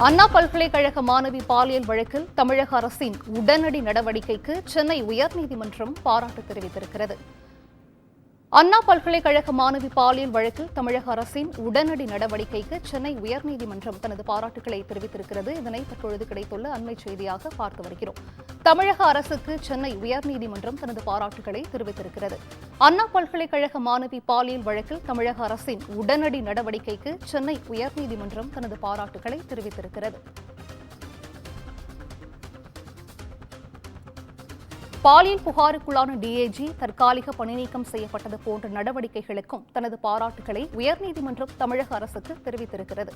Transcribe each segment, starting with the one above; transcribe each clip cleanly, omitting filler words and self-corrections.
அண்ணா பல்கலைக்கழக மாணவி பாலியல் வழக்கில் தமிழக அரசின் உடனடி நடவடிக்கைக்கு சென்னை உயர்நீதிமன்றம் பாராட்டு தெரிவித்திருக்கிறது. அண்ணா பல்கலைக்கழக மாணவி பாலியல் வழக்கில் தமிழக அரசின் உடனடி நடவடிக்கைக்கு சென்னை உயர்நீதிமன்றம் தனது பாராட்டுகளை தெரிவித்திருக்கிறது. இதனை தற்பொழுது கிடைத்துள்ள அண்மை செய்தியாக பார்த்து வருகிறோம். தமிழக அரசுக்கு சென்னை உயர்நீதிமன்றம் தனது பாராட்டுகளை தெரிவித்திருக்கிறது. அண்ணா பல்கலைக்கழக மாணவி பாலியல் வழக்கில் தமிழக அரசின் உடனடி நடவடிக்கைக்கு சென்னை உயர்நீதிமன்றம் தனது பாராட்டுகளை தெரிவித்திருக்கிறது. பாலியல் புகாருக்குள்ளான டிஐஜி தற்காலிக பணிநீக்கம் செய்யப்பட்டது போன்ற நடவடிக்கைகளுக்கும் தனது பாராட்டுகளை உயர்நீதிமன்றம் தமிழக அரசுக்கு தெரிவித்திருக்கிறது.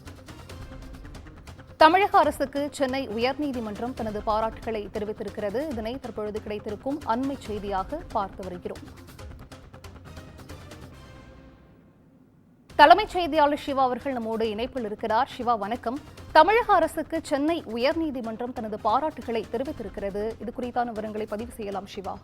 தமிழக அரசுக்கு சென்னை உயர்நீதிமன்றம் தனது பாராட்டுகளை தெரிவித்திருக்கிறது. இதனை தற்பொழுது கிடைத்திருக்கும் அண்மை செய்தியாக பார்த்து வருகிறோம். தலைமைச் செய்தியாளர் சிவா அவர்கள் நம்மோடு இணைப்பில் இருக்கிறார். சிவா, வணக்கம். தமிழக அரசுக்கு சென்னை உயர்நீதிமன்றம் தனது பாராட்டுகளை தெரிவித்திருக்கிறது. இது குறித்தான விவரங்களை பதிவு செய்யலாம் சிவா.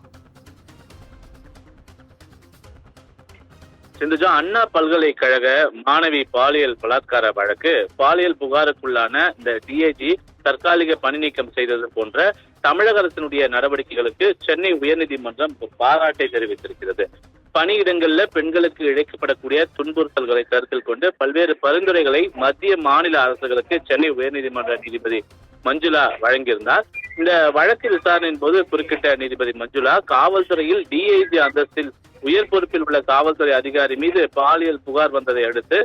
சிந்துஜா, அண்ணா பல்கலைக்கழக மாணவி பாலியல் பலாத்கார வழக்கு, பாலியல் புகாருக்குள்ளான இந்த டிஐஜி தற்காலிக பணி நீக்கம் செய்தது போன்ற தமிழக அரசினுடைய நடவடிக்கைகளுக்கு சென்னை உயர்நீதிமன்றம் பாராட்டை தெரிவித்திருக்கிறது. பணியிடங்கள்ல பெண்களுக்கு இழைக்கப்படக்கூடிய துன்புறுத்தல்களை கருத்தில் கொண்டு பல்வேறு பரிந்துரைகளை மத்திய மாநில அரசுகளுக்கு சென்னை உயர்நீதிமன்ற நீதிபதி மஞ்சுளா வழங்கியிருந்தார். இந்த வழக்கு விசாரணையின் போது குறுக்கிட்ட நீதிபதி மஞ்சுளா, காவல்துறையில் டிஐஜி அந்தஸ்தில் உயர் பொறுப்பில் உள்ள காவல்துறை அதிகாரி மீது பாலியல் புகார் வந்ததை அடுத்து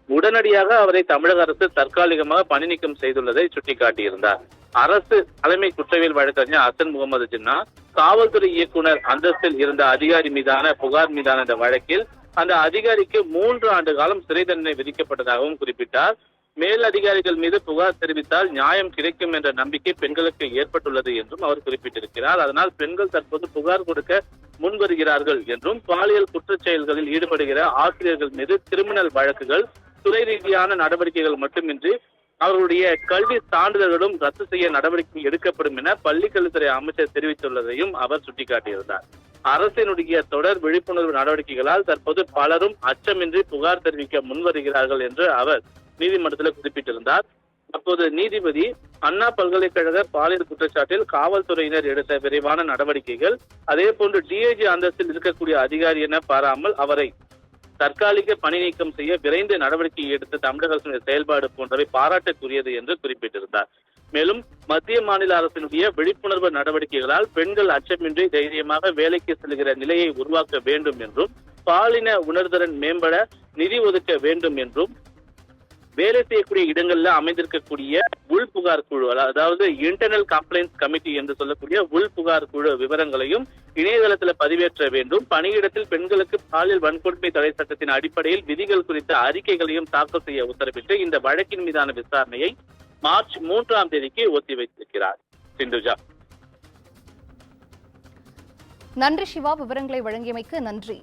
உடனடியாக அவரை தமிழக அரசு தற்காலிகமாக பணி நீக்கம் செய்துள்ளதை சுட்டிக்காட்டியிருந்தார். அரசு தலைமை குற்றவியல் வழக்கறிஞர் ஹசன் முகமது ஜின்னா, காவல்துறை இயக்குனர் அந்தஸ்தில் இருந்த அதிகாரி மீதான புகார் மீதான இந்த வழக்கில் அந்த அதிகாரிக்கு 3 ஆண்டு காலம் சிறை தண்டனை விதிக்கப்பட்டதாகவும் குறிப்பிட்டார். மேல் அதிகாரிகள் மீது புகார் தெரிவித்தால் நியாயம் கிடைக்கும் என்ற நம்பிக்கை பெண்களுக்கு ஏற்பட்டுள்ளது என்றும் அவர் குறிப்பிட்டிருக்கிறார். அதனால் பெண்கள் தற்போது புகார் கொடுக்க முன்வருகிறார்கள் என்றும், பாலியல் குற்றச் செயல்களில் ஈடுபடுகிற ஆசிரியர்கள் மீது கிரிமினல் வழக்குகள், துறை ரீதியான நடவடிக்கைகள் மட்டுமின்றி அவர்களுடைய கல்வி சான்றிதழ்களும் ரத்து செய்ய நடவடிக்கை எடுக்கப்படும் என பள்ளிக்கல்வித்துறை அமைச்சர் தெரிவித்துள்ளதையும் அவர் சுட்டிக்காட்டியிருந்தார். அரசினுடைய தொடர் விழிப்புணர்வு நடவடிக்கைகளால் தற்போது பலரும் அச்சமின்றி புகார் தெரிவிக்க முன்வருகிறார்கள் என்று அவர் நீதிமன்றத்தில் குறிப்பிட்டிருந்தார். அப்போது நீதிபதி, அண்ணா பல்கலைக்கழக பாலியல் குற்றச்சாட்டில் காவல்துறையினர் எடுத்த விரைவான நடவடிக்கைகள், அதே போன்று டிஐஜி அந்தஸ்தில் இருக்கக்கூடிய அதிகாரி என பாராமல் அவரை தற்காலிக பணி நீக்கம் செய்ய விரைந்து நடவடிக்கை எடுத்த தமிழக அரசினுடைய செயல்பாடு போன்றவை பாராட்டுக்குரியது என்று குறிப்பிட்டிருந்தார். மேலும் மத்திய மாநில அரசினுடைய விழிப்புணர்வு நடவடிக்கைகளால் பெண்கள் அச்சமின்றி தைரியமாக வேலைக்கு செல்கிற நிலையை உருவாக்க வேண்டும் என்றும், பாலின உணர்திறன் மேம்பட நிதி ஒதுக்க வேண்டும் என்றும், வேலை செய்யக்கூடிய இடங்கள்ல அமைந்திருக்கக்கூடிய உள் புகார் குழு, அதாவது இன்டர்னல் கம்ப்ளைண்ட்ஸ் கமிட்டி என்று சொல்லக்கூடிய உள் புகார் குழு விவரங்களையும் இணையதளத்துல பதிவேற்ற வேண்டும். பணியிடத்தில் பெண்களுக்கு பாலியல் வன்கொடுமை தடை சட்டத்தின் அடிப்படையில் விதிகள் குறித்த அறிக்கைகளையும் தாக்கல் செய்ய உத்தரவிட்டு இந்த வழக்கின் மீதான விசாரணையை மார்ச் 3ஆம் தேதிக்கு ஒத்திவைத்திருக்கிறார். சிந்துஜா, நன்றி சிவா. விவரங்களை வழங்கியமைக்கு நன்றி.